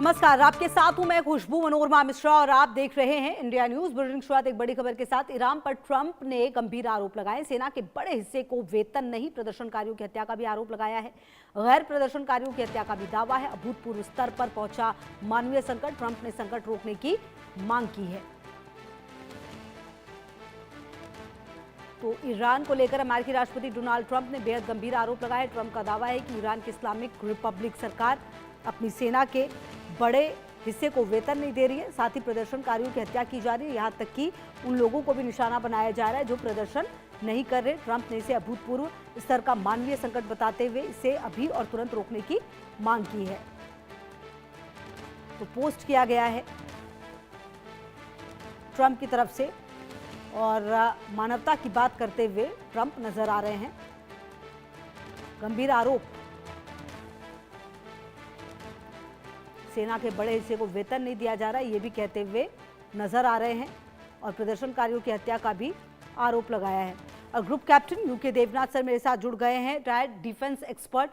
नमस्कार, आपके साथ हूं मैं खुशबू मनोरमा मिश्रा और आप देख रहे हैं इंडिया न्यूज। बुलेटिन शुरुआत एक बड़ी खबर के साथ। ईरान पर ट्रंप ने गंभीर आरोप लगाए। सेना के बड़े हिस्से को वेतन नहीं, प्रदर्शनकारियों की हत्या का भी आरोप लगाया है। गैर प्रदर्शनकारियों की हत्या का भी दावा है। अभूतपूर्व स्तर पर पहुंचा मानवीय संकट। ट्रंप ने संकट रोकने की मांग की है। तो ईरान को लेकर अमेरिकी राष्ट्रपति डोनाल्ड ट्रंप ने बेहद गंभीर आरोप लगाए। ट्रंप का दावा है कि ईरान की इस्लामिक रिपब्लिक सरकार अपनी सेना के बड़े हिस्से को वेतन नहीं दे रही है। साथ ही प्रदर्शनकारियों की हत्या की जा रही है। यहां तक कि उन लोगों को भी निशाना बनाया जा रहा है जो प्रदर्शन नहीं कर रहे। ट्रंप ने इसे अभूतपूर्व स्तर का मानवीय संकट बताते हुए इसे अभी और तुरंत रोकने की मांग की है। तो पोस्ट किया गया है ट्रंप की तरफ से और मानवता की बात करते हुए ट्रंप नजर आ रहे हैं। गंभीर आरोप, सेना के बड़े हिस्से को वेतन नहीं दिया जा रहा है, ये भी कहते हुए नजर आ रहे हैं और प्रदर्शनकारियों की हत्या का भी आरोप लगाया है। और group captain U K Devnath sir मेरे साथ जुड़ गए हैं, retired defence expert.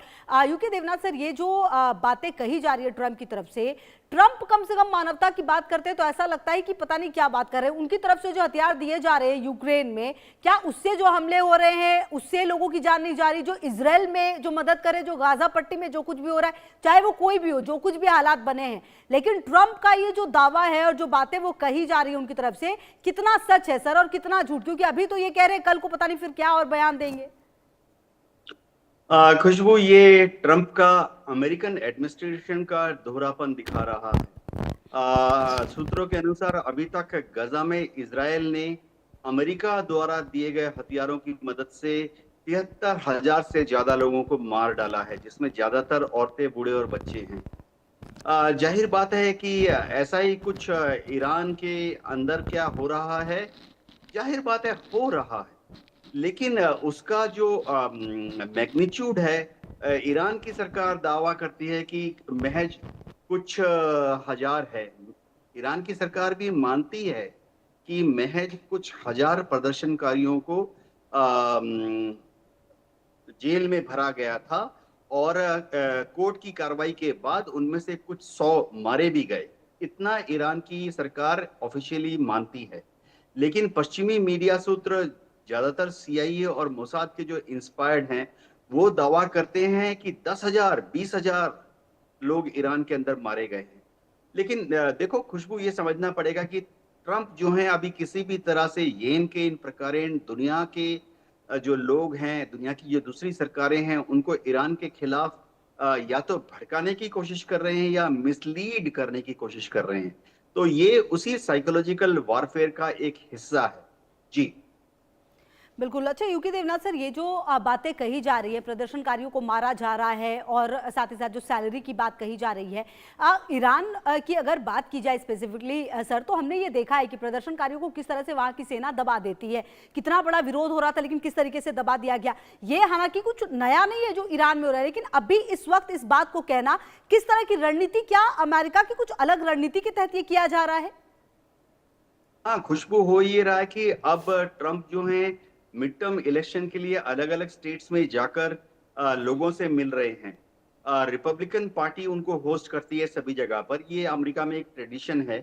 U K Devnath sir, ये जो बातें कही जा रही है ट्रंप की तरफ से, ट्रंप कम से कम मानवता की बात करते हैं तो ऐसा लगता है कि पता नहीं क्या बात कर रहे हैं। उनकी तरफ से जो हथियार दिए जा रहे हैं यूक्रेन में, क्या उससे जो हमले हो रहे हैं उससे लोगों की जान नहीं जा रही? जो इजराइल में जो मदद करे, जो गाजा पट्टी में जो कुछ भी हो रहा है, चाहे वो कोई भी हो, जो कुछ भी हालात बने हैं, लेकिन ट्रंप का ये जो दावा है और जो बातें वो कही जा रही है उनकी तरफ से, कितना सच है सर और कितना झूठ? क्योंकि अभी तो ये कह रहे हैं, कल को पता नहीं फिर क्या और बयान देंगे। खुशबू, ये ट्रंप का अमेरिकन एडमिनिस्ट्रेशन का दोहरापन दिखा रहा है। सूत्रों के अनुसार अभी तक गजा में इजराइल ने अमेरिका द्वारा दिए गए हथियारों की मदद से 73,000 से ज्यादा लोगों को मार डाला है, जिसमें ज्यादातर औरतें, बूढ़े और बच्चे हैं। जाहिर बात है कि ऐसा ही कुछ ईरान के अंदर क्या हो रहा है, जाहिर बात है हो रहा है, लेकिन उसका जो मैग्नीट्यूड है, ईरान की सरकार दावा करती है कि महज कुछ हजार है। ईरान की सरकार भी मानती है कि महज कुछ हजार प्रदर्शनकारियों को जेल में भरा गया था और कोर्ट की कार्रवाई के बाद उनमें से कुछ 100 मारे भी गए। इतना ईरान की सरकार ऑफिशियली मानती है। लेकिन पश्चिमी मीडिया सूत्र, ज्यादातर सीआईए और मोसाद के जो इंस्पायर्ड हैं, वो दावा करते हैं कि 10,000 20,000 लोग ईरान के अंदर मारे गए हैं। लेकिन देखो खुशबू, ये समझना पड़ेगा कि ट्रंप जो है अभी किसी भी तरह से येन के इन प्रकारेण दुनिया के जो लोग हैं, दुनिया की जो दूसरी सरकारें हैं, उनको ईरान के खिलाफ या तो भड़काने की कोशिश कर रहे हैं या मिसलीड करने की कोशिश कर रहे हैं। तो ये उसी साइकोलॉजिकल वॉरफेयर का एक हिस्सा है। जी बिल्कुल। अच्छा यूके देवनाथ सर, ये जो बातें कही जा रही है, प्रदर्शनकारियों को मारा जा रहा है और साथ ही साथ जो सैलरी की बात कही जा रही है, ईरान की अगर बात की जाए स्पेसिफिकली सर, तो हमने ये देखा है कि प्रदर्शनकारियों को किस तरह से वहाँ की सेना दबा देती है। कितना बड़ा विरोध हो रहा था लेकिन किस तरीके से दबा दिया गया। ये हालांकि कुछ नया नहीं है जो ईरान में हो रहा है, लेकिन अभी इस वक्त इस बात को कहना, किस तरह की रणनीति, क्या अमेरिका की कुछ अलग रणनीति के तहत ये किया जा रहा है? हाँ खुशबू, हो ये रहा है कि अब ट्रंप जो है मिड टर्म इलेक्शन के लिए अलग अलग स्टेट्स में जाकर लोगों से मिल रहे हैं। रिपब्लिकन पार्टी उनको होस्ट करती है सभी जगह पर, ये अमेरिका में एक ट्रेडिशन है।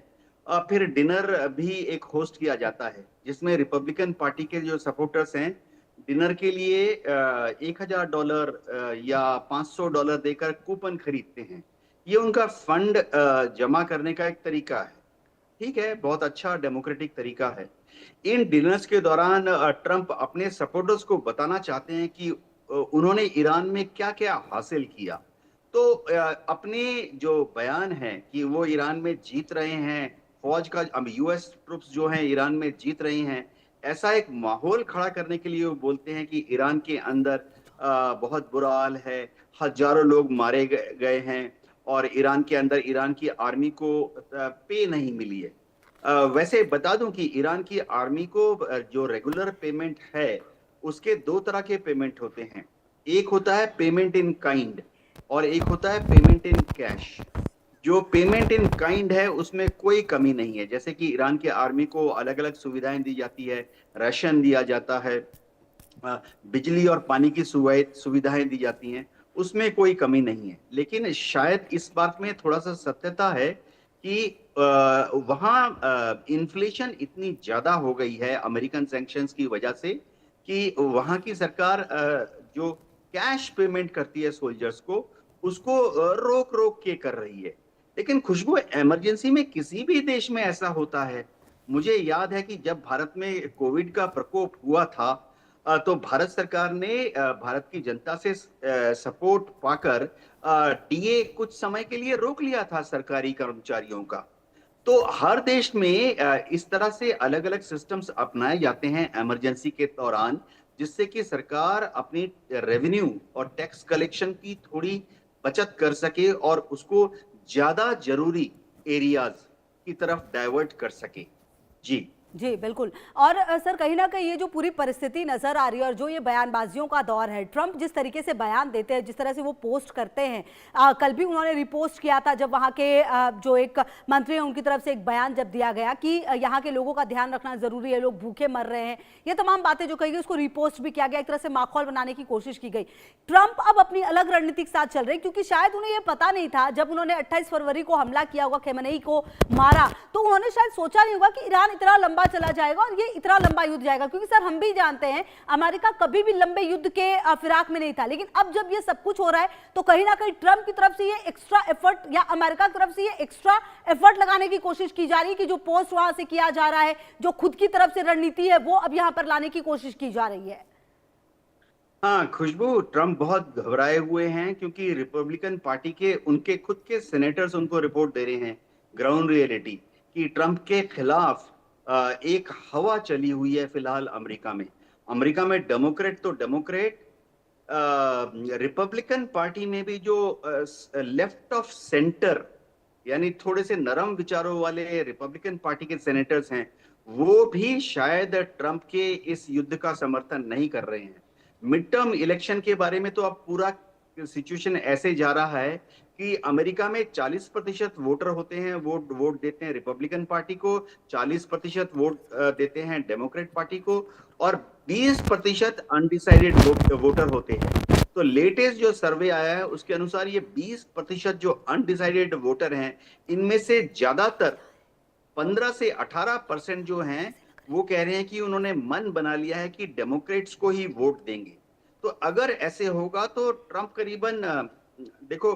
फिर डिनर भी एक होस्ट किया जाता है, जिसमें रिपब्लिकन पार्टी के जो सपोर्टर्स हैं डिनर के लिए $1,000 या $500 देकर कूपन खरीदते हैं। ये उनका फंड जमा करने का एक तरीका है। ठीक है, बहुत अच्छा डेमोक्रेटिक तरीका है। इन डिनर्स के दौरान ट्रंप अपने सपोर्टर्स को बताना चाहते हैं कि उन्होंने ईरान में क्या क्या हासिल किया। तो अपने जो बयान है कि वो ईरान में जीत रहे हैं, फौज का यूएस ट्रुप्स जो हैं ईरान में जीत रही हैं, ऐसा एक माहौल खड़ा करने के लिए वो बोलते हैं कि ईरान के अंदर बहुत बुरा हाल है, हजारों लोग मारे गए हैं और ईरान के अंदर ईरान की आर्मी को पे नहीं मिली है। वैसे बता दूं कि ईरान की आर्मी को जो रेगुलर पेमेंट है, उसके दो तरह के पेमेंट होते हैं। एक होता है पेमेंट इन काइंड और एक होता है पेमेंट इन कैश। जो पेमेंट इन काइंड है उसमें कोई कमी नहीं है, जैसे कि ईरान की आर्मी को अलग अलग सुविधाएं दी जाती है, राशन दिया जाता है, बिजली और पानी की सुविधाएं दी जाती हैं। उसमें कोई कमी नहीं है, लेकिन शायद इस बात में थोड़ा सा सत्यता है कि वहाँ इन्फ्लेशन इतनी ज्यादा हो गई है अमेरिकन सैंक्शंस की वजह से कि वहाँ की सरकार जो कैश पेमेंट करती है सोल्जर्स को, उसको रोक रोक के कर रही है। लेकिन खुशबू, इमरजेंसी में किसी भी देश में ऐसा होता है। मुझे याद है कि जब भारत में कोविड का प्रकोप हुआ था, तो भारत सरकार ने भारत की जनता से सपोर्ट पाकर डीए कुछ समय के लिए रोक लिया था सरकारी कर्मचारियों का। तो हर देश में इस तरह से अलग अलग सिस्टम्स अपनाए जाते हैं इमरजेंसी के दौरान, जिससे कि सरकार अपनी रेवेन्यू और टैक्स कलेक्शन की थोड़ी बचत कर सके और उसको ज्यादा जरूरी एरियाज की तरफ डाइवर्ट कर सके। जी। जी बिल्कुल। और सर, कहीं ना कहीं ये जो पूरी परिस्थिति नजर आ रही है और जो ये बयानबाजियों का दौर है, ट्रंप जिस तरीके से बयान देते हैं, जिस तरह से वो पोस्ट करते हैं, कल भी उन्होंने रिपोस्ट किया था जब वहाँ के जो एक मंत्री हैं उनकी तरफ से एक बयान जब दिया गया कि यहाँ के लोगों का ध्यान रखना जरूरी है, लोग भूखे मर रहे हैं, ये तमाम बातें जो कही गई उसको रिपोस्ट भी किया गया, एक तरह से माहौल बनाने की कोशिश की गई। ट्रंप अब अपनी अलग रणनीति के साथ चल रहे हैं, क्योंकि शायद उन्हें ये पता नहीं था जब उन्होंने 28 फरवरी को हमला किया होगा, खेमनेई को मारा, तो उन्होंने शायद सोचा नहीं होगा कि ईरान इतना लंबा चला जाएगा और ये इतना लंबा युद्ध जाएगा। क्योंकि सर, हम भी जानते हैं अमेरिका कभी भी लंबे युद्ध के फिराक में नहीं था, लेकिन अब जब ये सब कुछ हो रहा है तो कहीं ना कहीं ट्रंप की तरफ से ये एक्स्ट्रा एफर्ट या अमेरिका की तरफ से ये एक्स्ट्रा एफर्ट लगाने की कोशिश की जा रही है कि जो पोस्ट वहां से किया जा रहा है, जो खुद की तरफ से रणनीति है, वो अब यहां पर लाने की कोशिश की जा रही है। हाँ खुशबू, ट्रम्प बहुत घबराए हुए हैं क्योंकि रिपब्लिकन पार्टी के उनके खुद के सेनेटर्स उनको रिपोर्ट दे रहे हैं, ग्राउंड रियलिटी, कि ट्रम्प के खिलाफ एक हवा चली हुई है फिलहाल अमेरिका में। अमेरिका में डेमोक्रेट तो डेमोक्रेट, रिपब्लिकन पार्टी में भी जो लेफ्ट ऑफ सेंटर यानी थोड़े से नरम विचारों वाले रिपब्लिकन पार्टी के सेनेटर्स हैं, वो भी शायद ट्रम्प के इस युद्ध का समर्थन नहीं कर रहे हैं। मिड टर्म इलेक्शन के बारे में तो अब पूरा सिचुएशन ऐसे जा रहा है कि अमेरिका में 40% वोटर होते हैं, वोट देते हैं रिपब्लिकन पार्टी को, 40% वोट देते हैं डेमोक्रेट पार्टी को, और 20% अनडिसाइडेड वोटर होते हैं। तो लेटेस्ट जो सर्वे आया है उसके अनुसार ये 20% जो अनडिसाइडेड वोटर हैं, इनमें से ज्यादातर 15 से 18% जो हैं वो कह रहे हैं कि उन्होंने मन बना लिया है कि डेमोक्रेट्स को ही वोट देंगे। तो अगर ऐसे होगा तो ट्रम्प करीबन देखो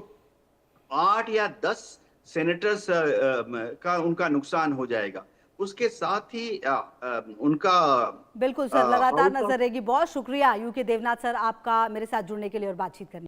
8 या 10 सेनेटर्स का उनका नुकसान हो जाएगा। उसके साथ ही उनका बिल्कुल सर, लगातार नजर रहेगी। बहुत शुक्रिया यूके देवनाथ सर आपका मेरे साथ जुड़ने के लिए और बातचीत करने